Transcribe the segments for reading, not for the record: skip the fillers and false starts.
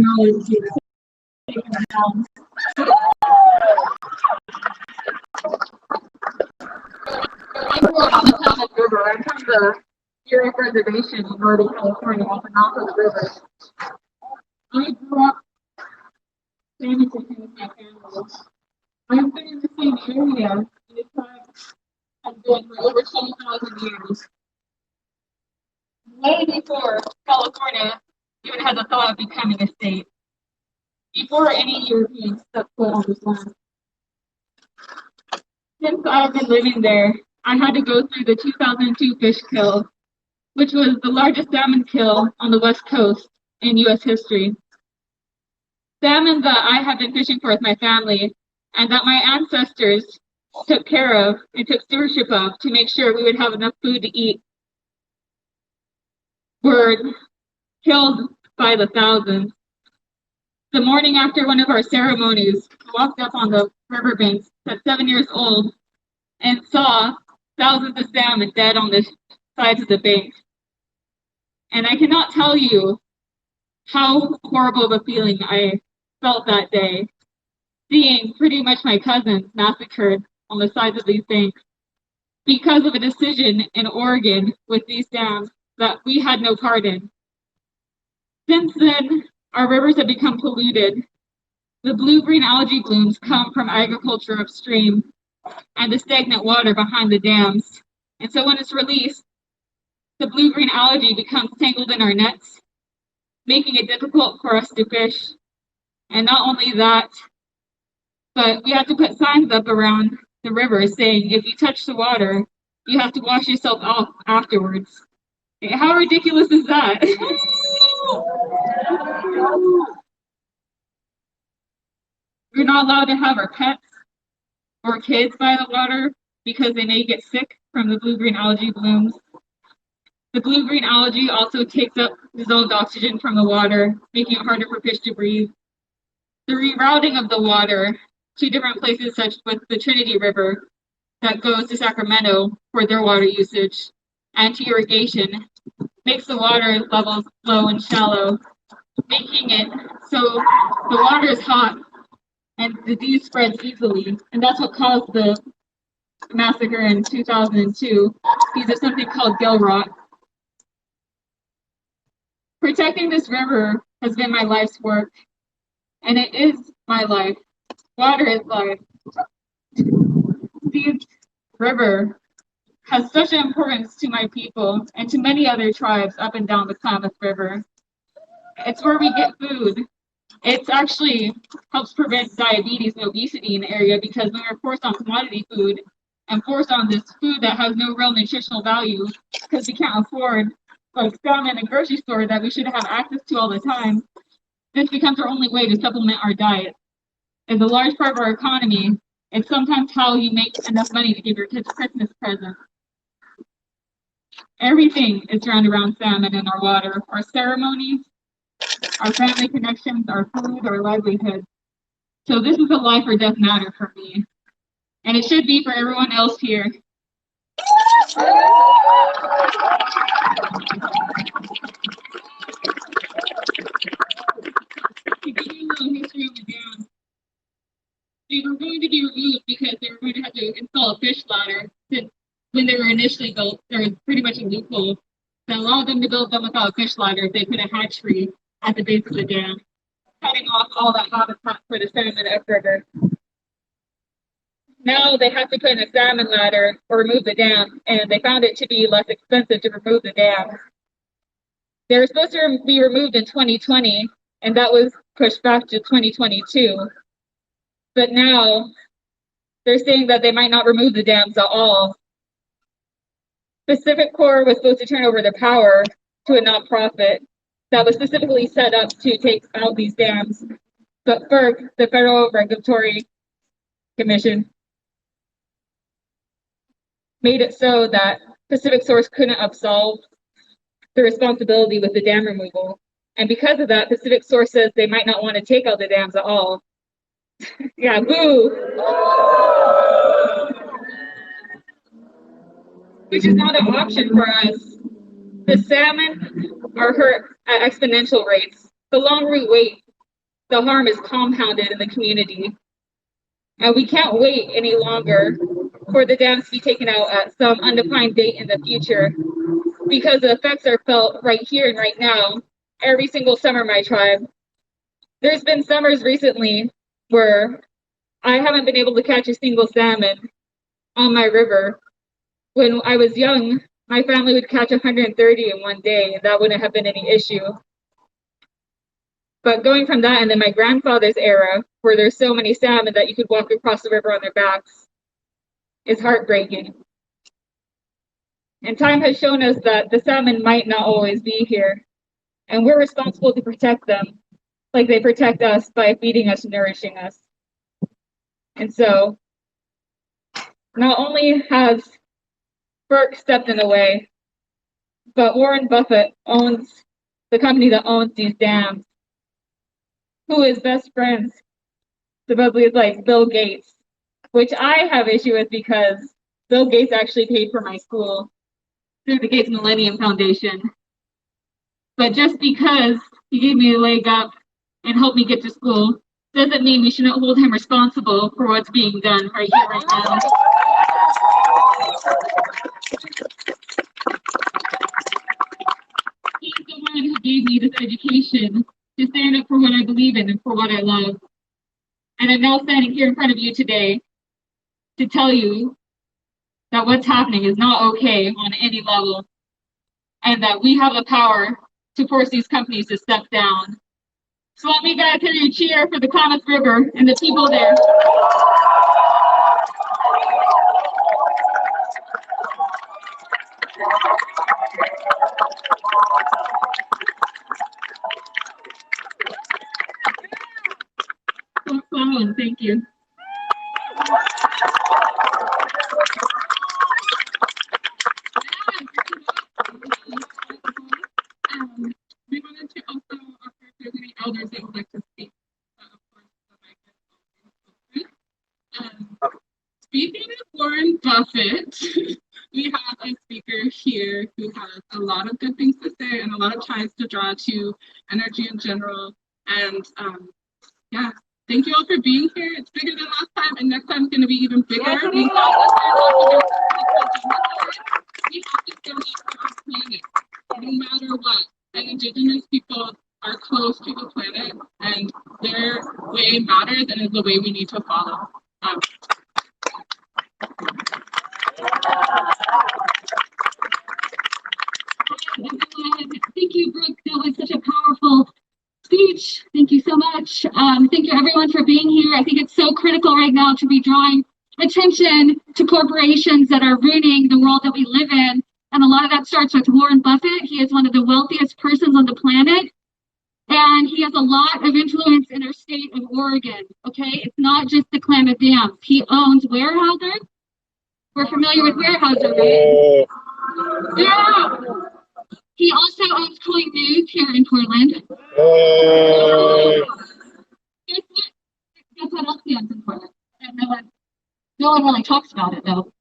acknowledge you taking it down. I grew up on the Klamath River. I'm from the Europe Reservation in Northern California off the mouth of the river. I grew up salmon fishing with my family. I've been in the same area and the tribe has been for over 20,000 years. Way before California even had the thought of becoming a state. Before any Europeans stepped foot on this land. Since I've been living there, I had to go through the 2002 fish kill, which was the largest salmon kill on the West Coast in U.S. history. Salmon that I have been fishing for with my family and that my ancestors took care of and took stewardship of to make sure we would have enough food to eat were killed by the thousands. The morning after one of our ceremonies, I walked up on the riverbanks at 7 years old and saw thousands of salmon dead on the sides of the bank. And I cannot tell you how horrible of a feeling I felt that day, seeing pretty much my cousins massacred on the sides of these banks because of a decision in Oregon with these dams that we had no part in. Since then, our rivers have become polluted. The blue-green algae blooms come from agriculture upstream and the stagnant water behind the dams. And so when it's released, the blue-green algae becomes tangled in our nets, making it difficult for us to fish. And not only that, but we have to put signs up around the river saying, if you touch the water, you have to wash yourself off afterwards. How ridiculous is that? We're not allowed to have our pets or kids by the water because they may get sick from the blue-green algae blooms. The blue-green algae also takes up dissolved oxygen from the water, making it harder for fish to breathe. The rerouting of the water to different places, such as the Trinity River that goes to Sacramento for their water usage, and to irrigation, makes the water levels low and shallow, making it so the water is hot and disease spreads easily. And that's what caused the massacre in 2002 because of something called gill rot. Protecting this river has been my life's work, and it is my life. Water is life. This river has such an importance to my people and to many other tribes up and down the Klamath River. It's where we get food. It actually helps prevent diabetes and obesity in the area because when we're forced on commodity food and forced on this food that has no real nutritional value because we can't afford like salmon in a grocery store that we should have access to all the time, this becomes our only way to supplement our diet. It's a large part of our economy. It's sometimes how you make enough money to give your kids Christmas presents. Everything is surrounded around salmon and our water, our ceremonies, our family connections, our food, our livelihood. So this is a life or death matter for me. And it should be for everyone else here. To give you a little history of the dam, they were going to be removed because they were going to have to install a fish ladder. Since when they were initially built, there was pretty much a loophole that allowed them to build them without a fish ladder if they put a hatchery at the base of the dam, cutting off all that habitat for the salmon upriver. Now they have to put in a salmon ladder or remove the dam, and they found it to be less expensive to remove the dam. They were supposed to be removed in 2020, and that was pushed back to 2022. But now they're saying that they might not remove the dams at all. Pacificorp was supposed to turn over the power to a nonprofit that was specifically set up to take out these dams. But FERC, the Federal Regulatory Commission, made it so that PacificSource couldn't absolve the responsibility with the dam removal. And because of that, PacificSource says they might not want to take out the dams at all. Yeah, boo! Which is not an option for us. The salmon are hurt at exponential rates. The longer we wait, the harm is compounded in the community. And we can't wait any longer for the dams to be taken out at some undefined date in the future, because the effects are felt right here and right now, every single summer in my tribe. There's been summers recently where I haven't been able to catch a single salmon on my river. When I was young, my family would catch 130 in one day, and that wouldn't have been any issue. But going from that and then my grandfather's era, where there's so many salmon that you could walk across the river on their backs, is heartbreaking. And time has shown us that the salmon might not always be here, and we're responsible to protect them like they protect us by feeding us and nourishing us. And so, not only has FERC stepped in the way, but Warren Buffett owns the company that owns these dams, who is best friends supposedly with like Bill Gates, which I have issue with because Bill Gates actually paid for my school through the Gates Millennium Foundation. But just because he gave me a leg up and helped me get to school doesn't mean we shouldn't hold him responsible for what's being done right here, right now. He's the one who gave me this education to stand up for what I believe in and for what I love. And I'm now standing here in front of you today to tell you that what's happening is not okay on any level, and that we have the power to force these companies to step down. So let me guys hear you cheer for the Klamath River and the people there. Thank you. We wanted to also offer if there's any elders that would like to speak. Of course, speaking of Warren Buffett, we have a speaker here who has a lot of good things to say and a lot of ties to draw to energy in general. And yeah, thank you all for being here. It's bigger than last time, and next time it's going to be even bigger. We have to stand up for our planet, no matter what. And Indigenous people are close to the planet, and their way matters and is the way we need to follow. Thank you, Brooke. That was such a powerful speech. Thank you so much. Thank you, everyone, for being here. I think it's so critical right now to be drawing attention to corporations that are ruining the world that we live in. And a lot of that starts with Warren Buffett. He is one of the wealthiest persons on the planet. And he has a lot of influence in our state of Oregon. Okay, it's not just the Klamath Dams. He owns Weyerhaeuser. We're familiar with Weyerhaeuser, right? Yeah. He also owns Coin News here in Portland. Guess what else he owns in Portland? And no one really talks about it though.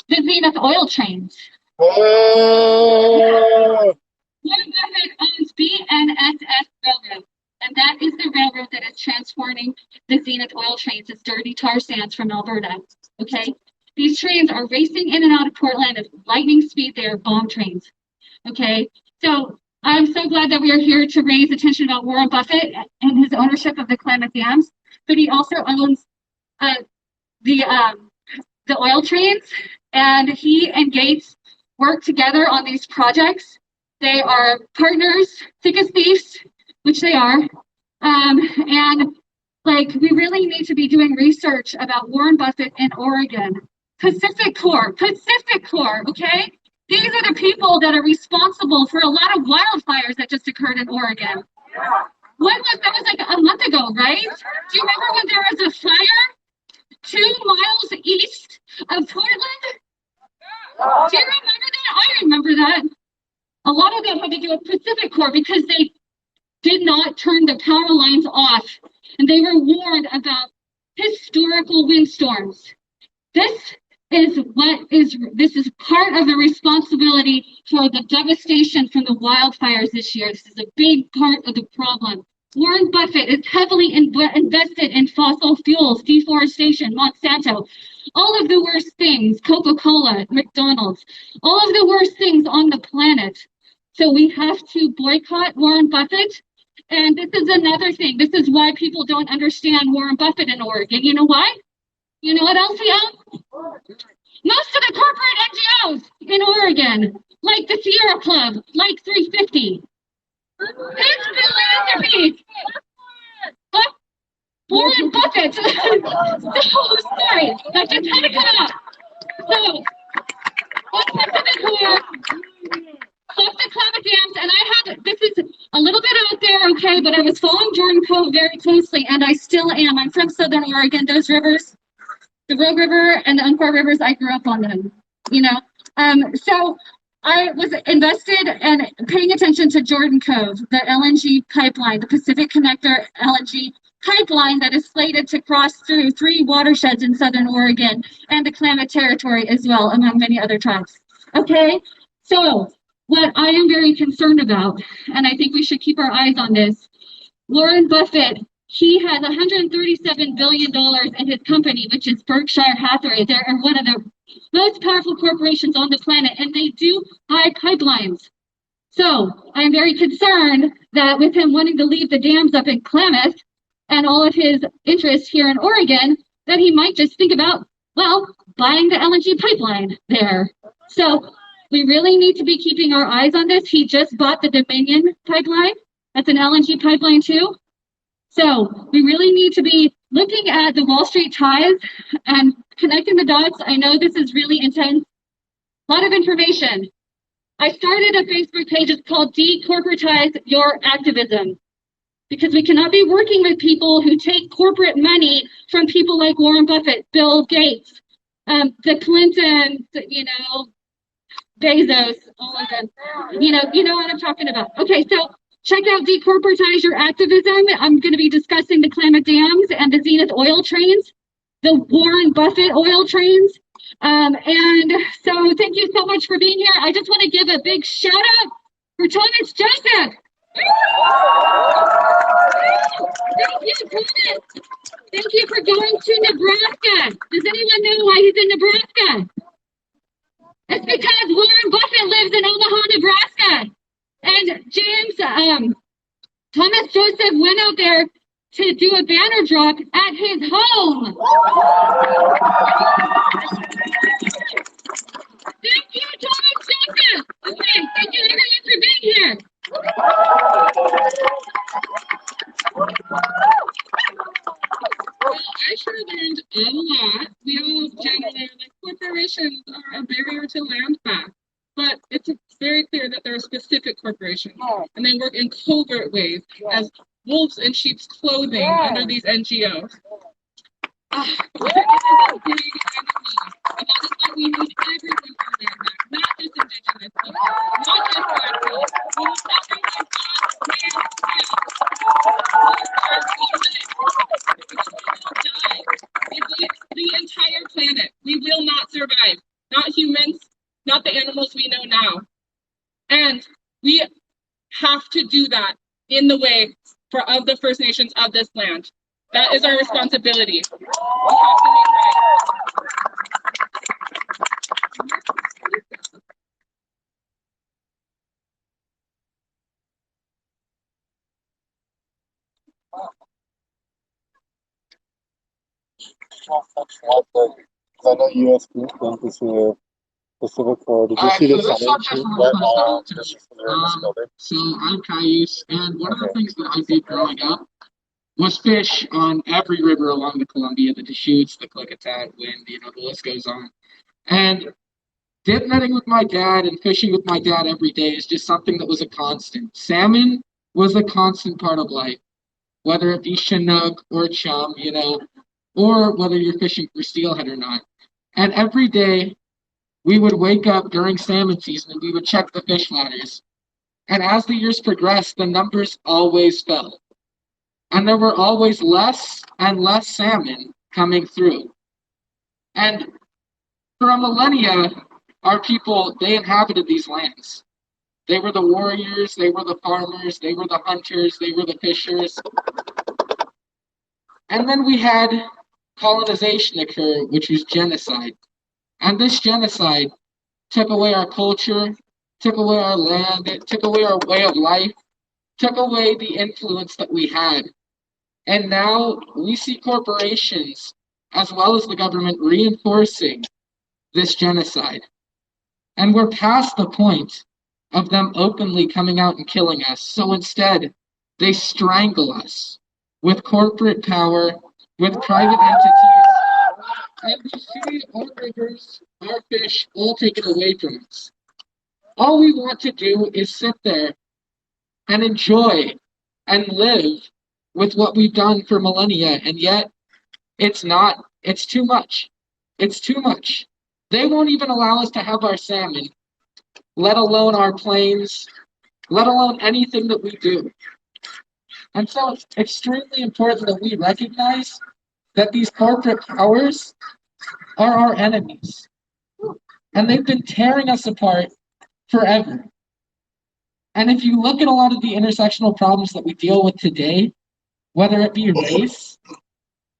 The Zenith Oil Trains. Warren Buffett owns BNSF Railroad, and that is the railroad that is transforming the Zenith Oil Trains as dirty tar sands from Alberta. Okay, these trains are racing in and out of Portland at lightning speed. They are bomb trains. Okay, so I'm so glad that we are here to raise attention about Warren Buffett and his ownership of the Klamath Dams, but he also owns the oil trains, and he and Gates work together on these projects. They are partners, thick as thieves, which they are, and like we really need to be doing research about Warren Buffett in Oregon. Pacificorp, okay? These are the people that are responsible for a lot of wildfires that just occurred in Oregon. That was like a month ago, right? Do you remember when there was a fire 2 miles east of Portland? Do you remember that? I remember that. A lot of that had to do with Pacificorp because they did not turn the power lines off, and they were warned about historical windstorms. This is part of the responsibility for the devastation from the wildfires this year. This is a big part of the problem. Warren Buffett is heavily invested in fossil fuels, deforestation, Monsanto, all of the worst things, Coca-Cola, McDonald's, all of the worst things on the planet. So we have to boycott Warren Buffett. And this is another thing. This is why people don't understand Warren Buffett in Oregon. You know why? You know what else he owns? Most of the corporate NGOs in Oregon, like the Sierra Club, like 350. It's philanthropy. Warren Buffett. So sorry, that just had to come out. So, at Pacificorp, both the Klamath Dams, and I had, this is a little bit out there, okay, but I was following Jordan Cove very closely, and I still am. I'm from Southern Oregon. Those rivers, the Rogue River and the Umpqua Rivers, I grew up on them, you know. So I was invested and paying attention to Jordan Cove, the LNG pipeline, the Pacific Connector LNG pipeline that is slated to cross through 3 watersheds in Southern Oregon and the Klamath Territory as well, among many other tribes. Okay, so what I am very concerned about, and I think we should keep our eyes on this, Warren Buffett, he has $137 billion in his company, which is Berkshire Hathaway. They're one of the most powerful corporations on the planet, and they do buy pipelines. So I'm very concerned that with him wanting to leave the dams up in Klamath and all of his interests here in Oregon, that he might just think about, well, buying the LNG pipeline there. So we really need to be keeping our eyes on this. He just bought the Dominion pipeline. That's an LNG pipeline too. So we really need to be looking at the Wall Street ties and connecting the dots. I know this is really intense. A lot of information. I started a Facebook page. It's called Decorporatize Your Activism, because we cannot be working with people who take corporate money from people like Warren Buffett, Bill Gates, the Clintons, you know, Bezos, all of them. You know what I'm talking about. Okay, so check out Decorporatize Your Activism. I'm going to be discussing the Klamath Dams and the Zenith oil trains, the Warren Buffett oil trains. And so thank you so much for being here. I just want to give a big shout out for Thomas Joseph. Thank you, Thomas. Thank you for going to Nebraska. Does anyone know why he's in Nebraska? It's because Warren Buffett lives in Omaha, Nebraska. And James, Thomas Joseph went out there to do a banner drop at his home. Thank you, Thomas Joseph. Okay, thank you everyone for being here. Well, I sure learned a lot. We all generally like corporations are a barrier to land back. But it's very clear that there are specific corporations, and they work in covert ways as wolves in sheep's clothing under these NGOs. It is a big enemy, and that is why we need everyone on land back, not just Indigenous people, not just Black people. We need everyone the entire planet. We will not survive. Not humans, not the animals we know now. And we have to do that in the way of the First Nations of this land. That is our responsibility. We have to make right. I know U.S. went to see the Pacificorp. Did you see the So I'm Cayuse, and one of the things that I did growing up was fish on every river along the Columbia, the Deschutes, the Klickitat, Wind, the list goes on. And dip netting with my dad and fishing with my dad every day is just something that was a constant. Salmon was a constant part of life, whether it be Chinook or chum, or whether you're fishing for steelhead or not. And every day we would wake up during salmon season and we would check the fish ladders. And as the years progressed, the numbers always fell. And there were always less and less salmon coming through. And for a millennia, our people, they inhabited these lands. They were the warriors, they were the farmers, they were the hunters, they were the fishers. And then we had colonization occur, which was genocide. And this genocide took away our culture, took away our land, it took away our way of life, took away the influence that we had. And now we see corporations, as well as the government, reinforcing this genocide. And we're past the point of them openly coming out and killing us. So instead, they strangle us with corporate power, with private entities, and we see our rivers, our fish, all taken away from us. All we want to do is sit there and enjoy and live with what we've done for millennia, and yet it's not, it's too much. It's too much. They won't even allow us to have our salmon, let alone our planes, let alone anything that we do. And so it's extremely important that we recognize that these corporate powers are our enemies. And they've been tearing us apart forever. And if you look at a lot of the intersectional problems that we deal with today, whether it be race,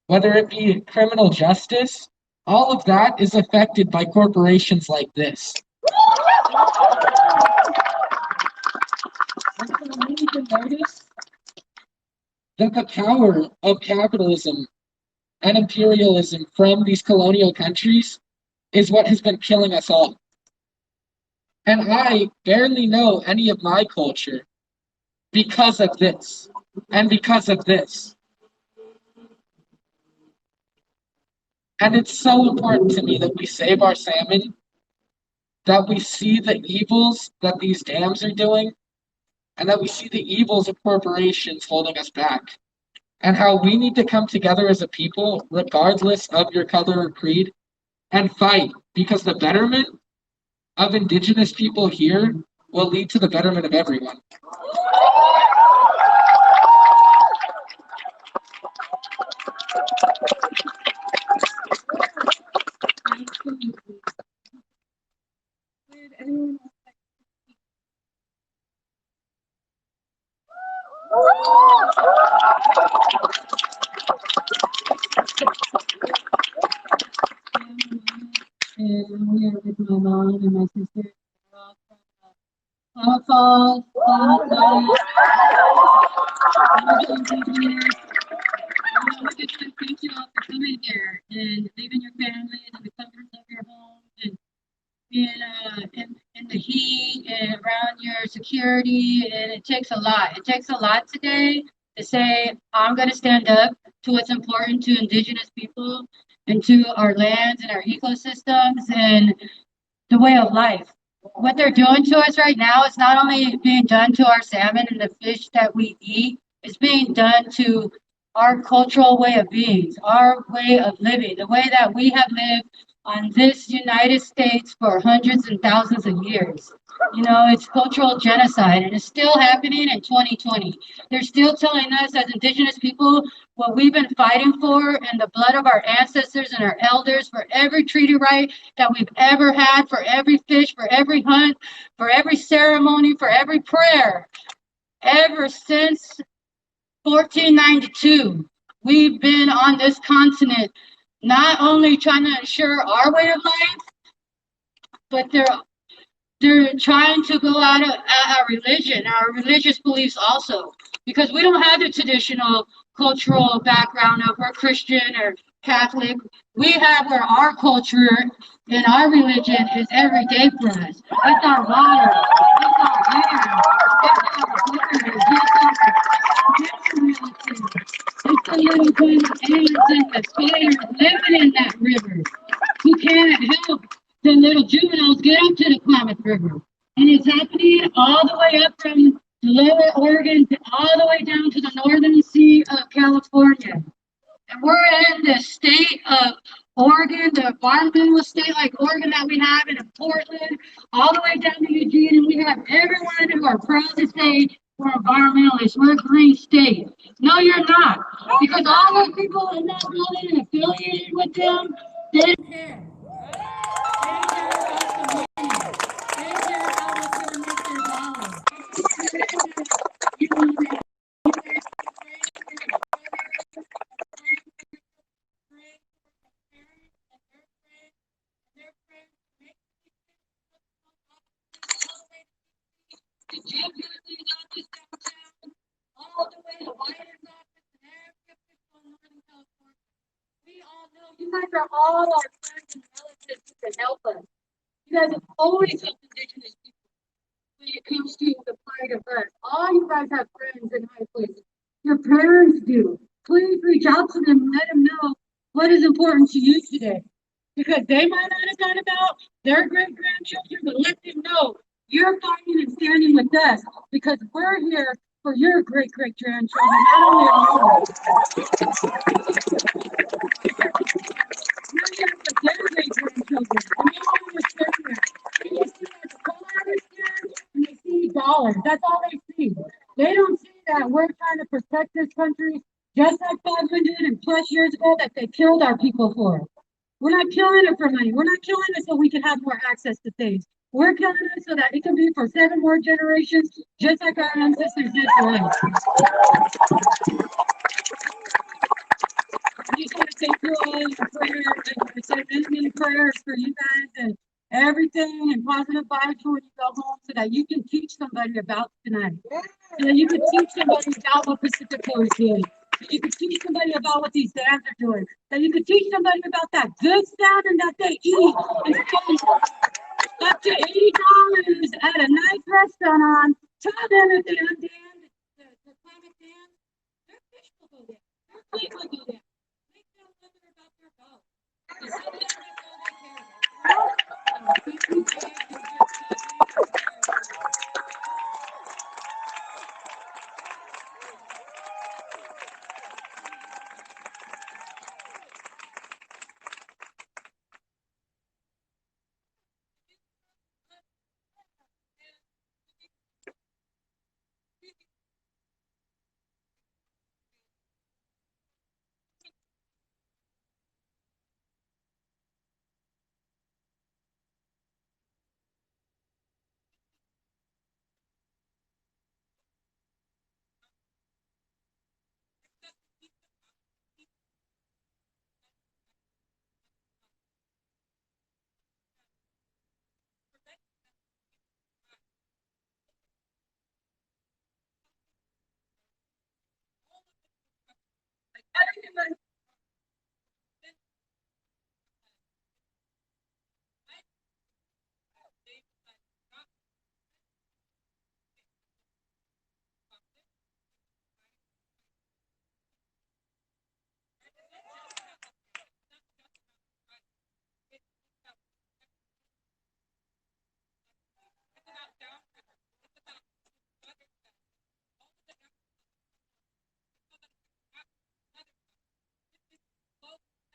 whether it be criminal justice, all of that is affected by corporations like this. And you can notice that the power of capitalism and imperialism from these colonial countries is what has been killing us all. And I barely know any of my culture because of this, and because of this. And it's so important to me that we save our salmon, that we see the evils that these dams are doing, and that we see the evils of corporations holding us back, and how we need to come together as a people, regardless of your color or creed, and fight, because the betterment of Indigenous people here will lead to the betterment of everyone. Would anyone else like And I'm here with my mom and my sister. We're all from Falls, we just want to thank you all for coming here and leaving your families and the comforts of your homes and being in the heat and around your security. And it takes a lot. It takes a lot today to say, I'm going to stand up to what's important to Indigenous people and to our lands and our ecosystems and the way of life. What they're doing to us right now is not only being done to our salmon and the fish that we eat, it's being done to our cultural way of being, our way of living, the way that we have lived on this United States for hundreds and thousands of years. You know, it's cultural genocide, and it's still happening in 2020. They're still telling us as Indigenous people what we've been fighting for and the blood of our ancestors and our elders for every treaty right that we've ever had, for every fish, for every hunt, for every ceremony, for every prayer. Ever since 1492, we've been on this continent, not only trying to ensure our way of life, but they're trying to go at our religion, our religious beliefs also, because we don't have the traditional cultural background of we're Christian or Catholic. We have where our culture and our religion is every day for us. It's our water, it's our air, it's our rivers, it's the little tiny ants and the spiders living in that river who can't help the little juveniles get up to the Klamath River. And it's happening all the way up from lower Oregon all the way down to the northern sea of California. And we're in the state of Oregon, the environmental state like Oregon that we have, and in Portland, all the way down to Eugene, and we have everyone who are proud to say we're environmentalists, we're a green state. No, you're not. Because all the people in that building and affiliated with them, they didn't care. They care about the money. They care about what's going to make their dollars. guys are all our friends and relatives who can help us. You guys have always helped indigenous people when it comes to the plight of us. All you guys have friends in high places. Your parents do. Please reach out to them and let them know what is important to you today. Because they might not have thought about their great grandchildren, but let them know you're fighting and standing with us because we're here for your great great grandchildren, not only our own. We're here for their great grandchildren. And they don't understand that. They just see that scar and they see dollars. That's all they see. They don't see that we're trying to protect this country just like 500 and plus years ago that they killed our people for. We're not killing it for money. We're not killing it so we can have more access to things. We're killing it so that it can be for 7 more generations, just like our ancestors did for us. I just want to thank you all in prayer, and I said many prayers for you guys and everything and positive vibes for when you go home so that you can teach somebody about tonight. So that you can teach somebody about what Pacificorp is doing. You could teach somebody about what these dams are doing. That you could teach somebody about that good salmon that they eat and spend up to $80 at a nice restaurant on. Tell them if they undam the climate dam, their fish will go there. Their fleet will go there. Make them wonder about their boat. Because somebody that's all they care about. Thank you guys. Everything that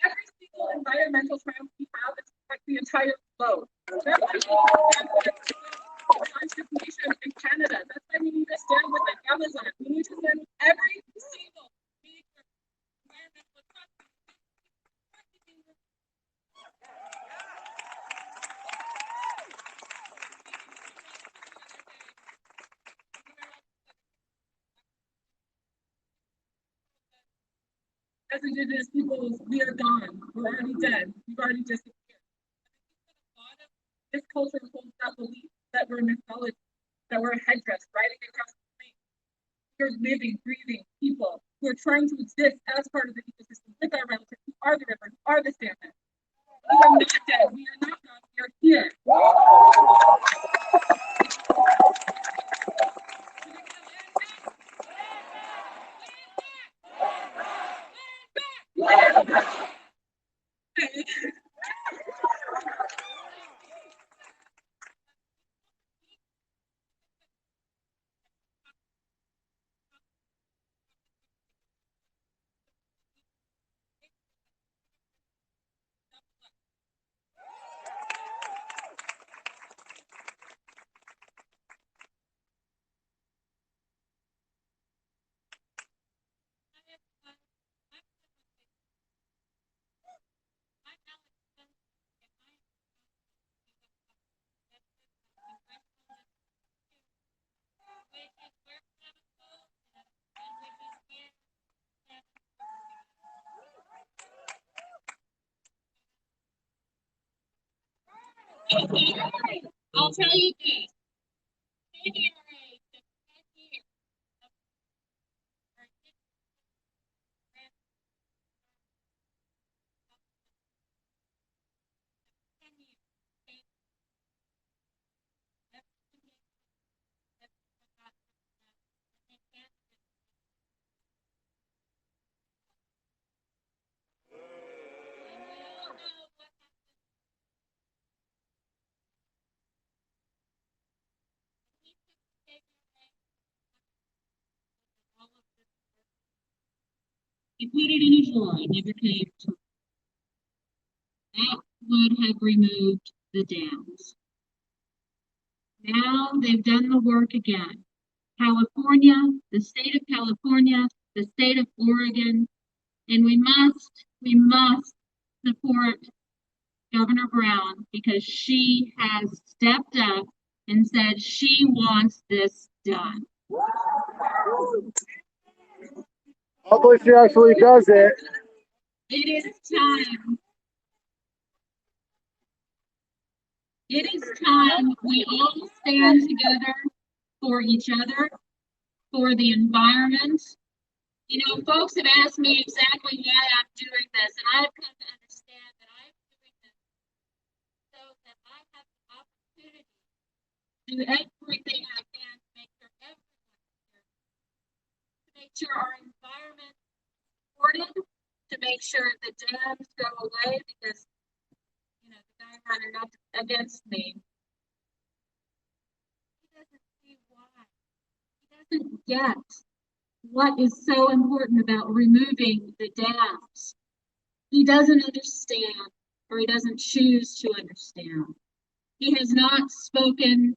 every single environmental plan we have is like the entire globe. There are contribution in Canada. That's why we need to stand with the Amazon. We need to stand with every single major environmental as indigenous peoples, we are gone. We're already dead. We've already disappeared. A lot of this culture holds that belief that we're mythology, that we're a headdress riding across the plain. We're living, breathing people who are trying to exist as part of the ecosystem with our relatives, who are the river, who are the salmon. We are not dead. We are not gone. We are here. I'll tell you this. He put it in a drawer. It never came to. That would have removed the dams. Now they've done the work again. California, the state of California, the state of Oregon, and we must support Governor Brown because she has stepped up and said she wants this done. Hopefully she actually does it. It is time. It is time we all stand together for each other, for the environment. You know, folks have asked me exactly why I'm doing this, and I've come to understand that I'm doing this so that I have the opportunity to do everything I can to make sure everyone is here, to make sure our environment is supported, to make sure the dams go away because, you know, the guy running up against me, he doesn't see why. He doesn't get what is so important about removing the dams. He doesn't understand, or he doesn't choose to understand. He has not spoken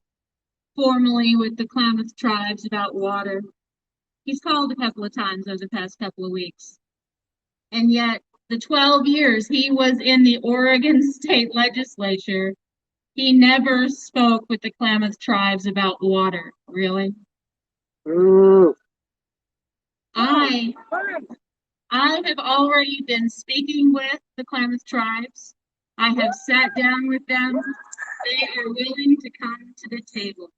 formally with the Klamath tribes about water. He's called a couple of times over the past couple of weeks. And yet, the 12 years he was in the Oregon state legislature, he never spoke with the Klamath tribes about water. Really? Ooh. I have already been speaking with the Klamath tribes. I have sat down with them. They are willing to come to the table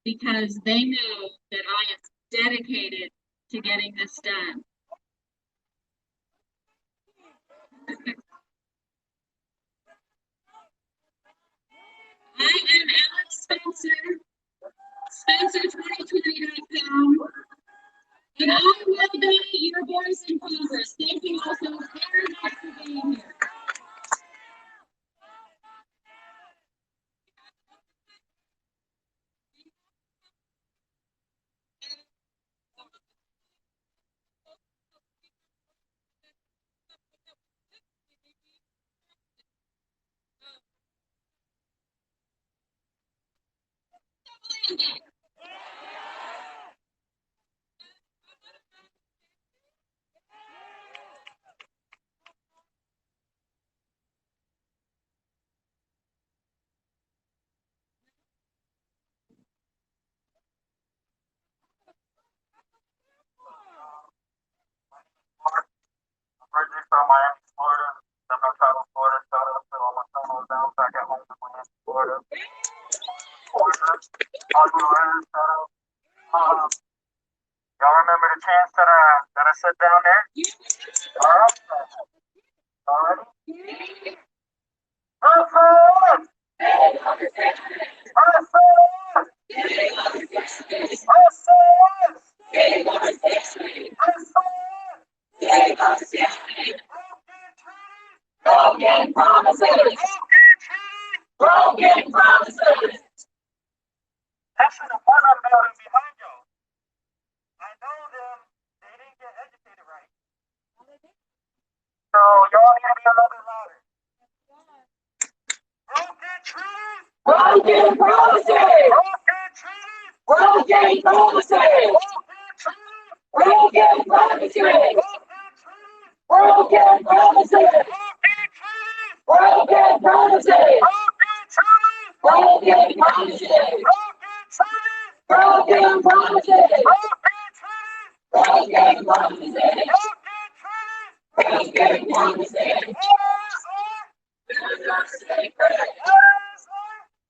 because they know that I am dedicated to getting this done. I am Alex Spencer, Spencer2020.com, and I will be your voice in Congress. Thank you all so very much for being here. Originally from Miami, Florida. I'm from Travel, Florida. Shout out to all my fellows down back at home in Miami, Florida. All you learn, shout out. Y'all remember the chants that I said down there? All right. All right. Awesome! Broken promises. Broken promises. Actually, the one I'm building behind y'all. I know them. They didn't get educated right. So y'all need to be a little bit louder. Broken trees. Broken promises. Broken trees. Broken promises. Broken promises. Broken promises. Broken promises. Broken promises. Broken promises. Broken promises. Broken promises. Rivers are sacred.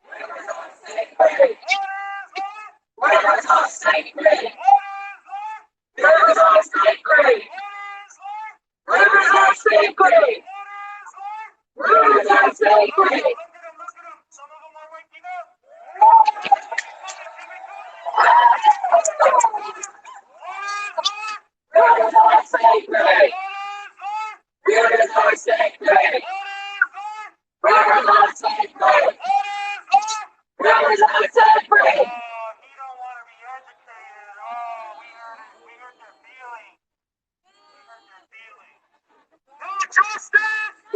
Rivers are sacred. Rivers are sacred. Rivers are sacred. Rivers are sacred. Rivers are sacred. Some of them are waking up. Rivers are sacred. Rivers are sacred. Rivers are sacred. Rivers are sacred. He don't want to be educated at all. We heard their feelings.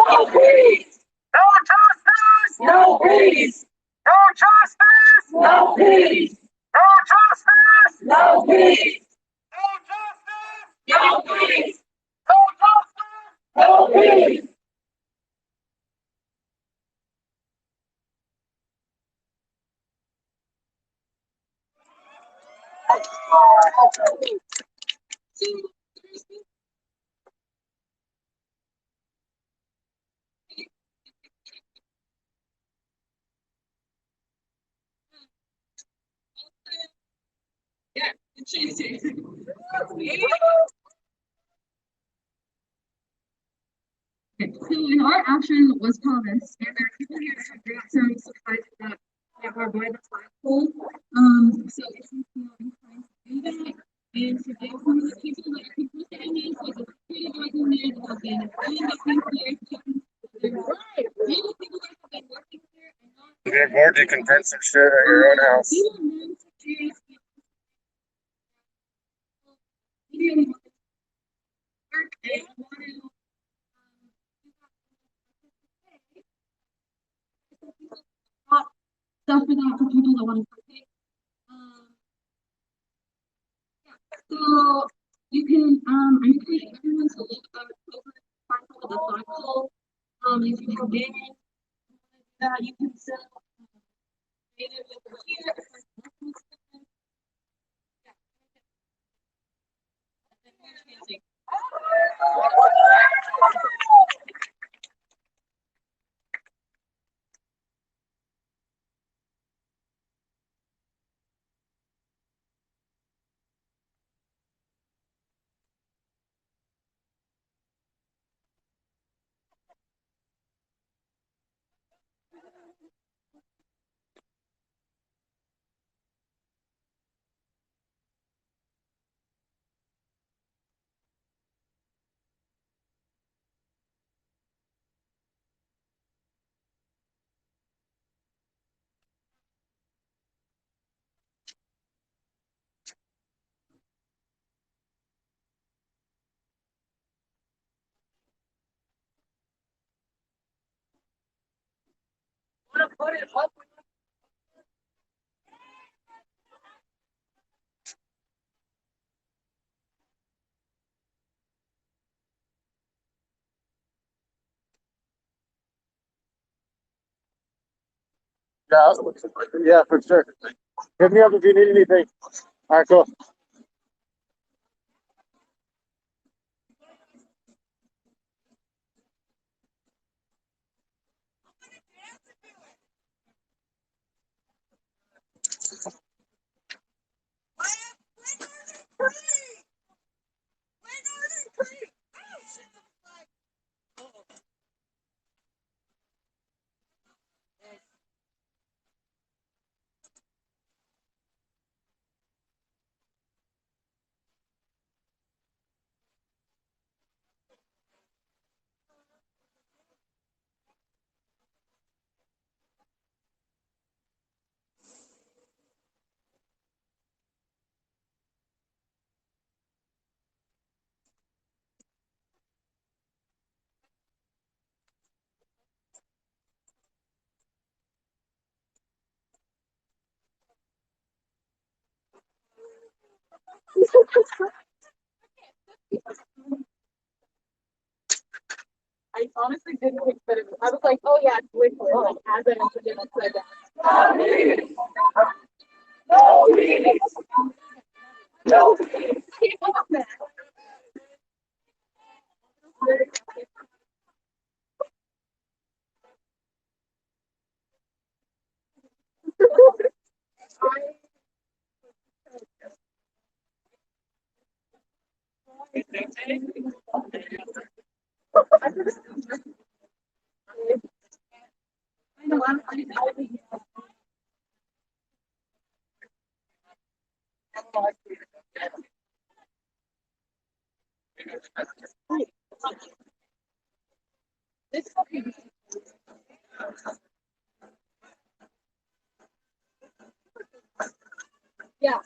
No peace. No justice. No peace. No justice. No peace. No justice. No peace. No justice. No peace. No justice. No peace. So there's this yeah, it's changing. Okay, so in our action was promised, and there are people here that have brought some supplies that are by the flagpole. So if you feel inclined to do that, and to give some of the people that are complicit in this, like the security argument, have been really listening here, talking to them. All the people that have been working here and not. If you're bored, you can print some shit at your own house. We will move to serious. We really want to work and want to. Stuff for that for people that want to partake. Yeah. So you can I'm encouraging everyone to look up over the flagpole. If you have banners that you can sell native over here. Yeah. Yeah, for sure. Hit me up if you need anything. All right, cool. I honestly didn't expect it. I was like, oh yeah, it's liquid. Like, as an incident, upside down. No. Yeah.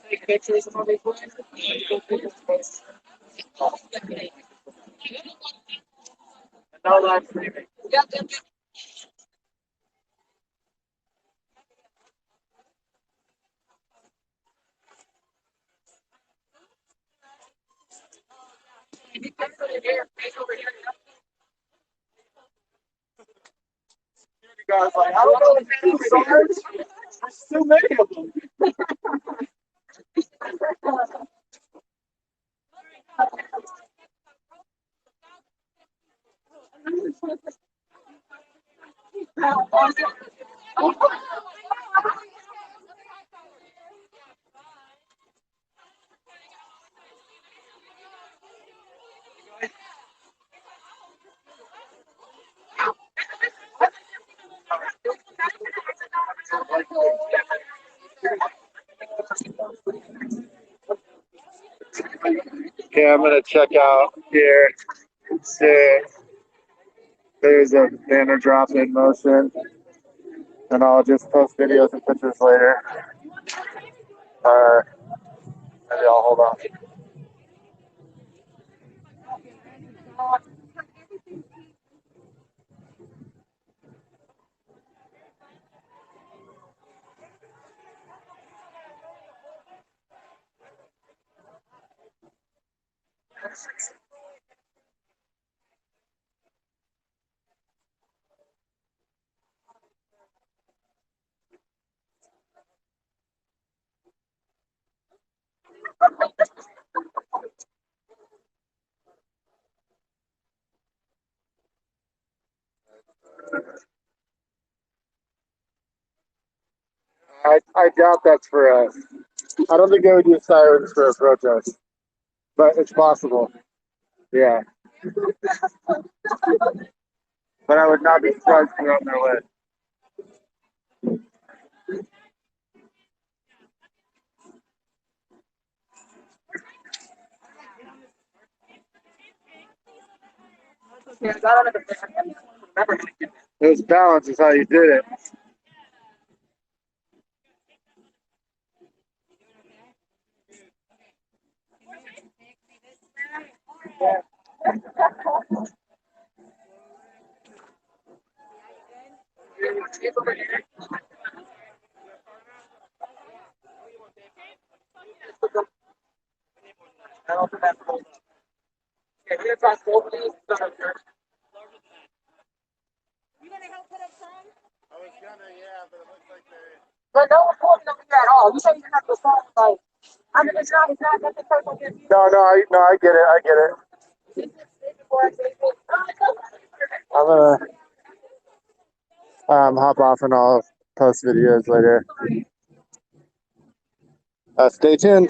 Take pictures of my friends. No live streaming. Yep. You guys like, I don't know if it's SARS. There's too many of them. Okay, I'm gonna check out here and see. There's a banner drop in motion, and I'll just post videos and pictures later. Maybe I'll hold on. I doubt that's for us. I don't think they would use sirens for a protest, but it's possible. Yeah. But I would not be surprised if they're on their way. This balance is how you did it. But no one's holding them at all. You don't even have to song like. I mean, it's not nothing personal. No, I get it. I get it. I'm gonna hop off and I'll post videos later. Stay tuned.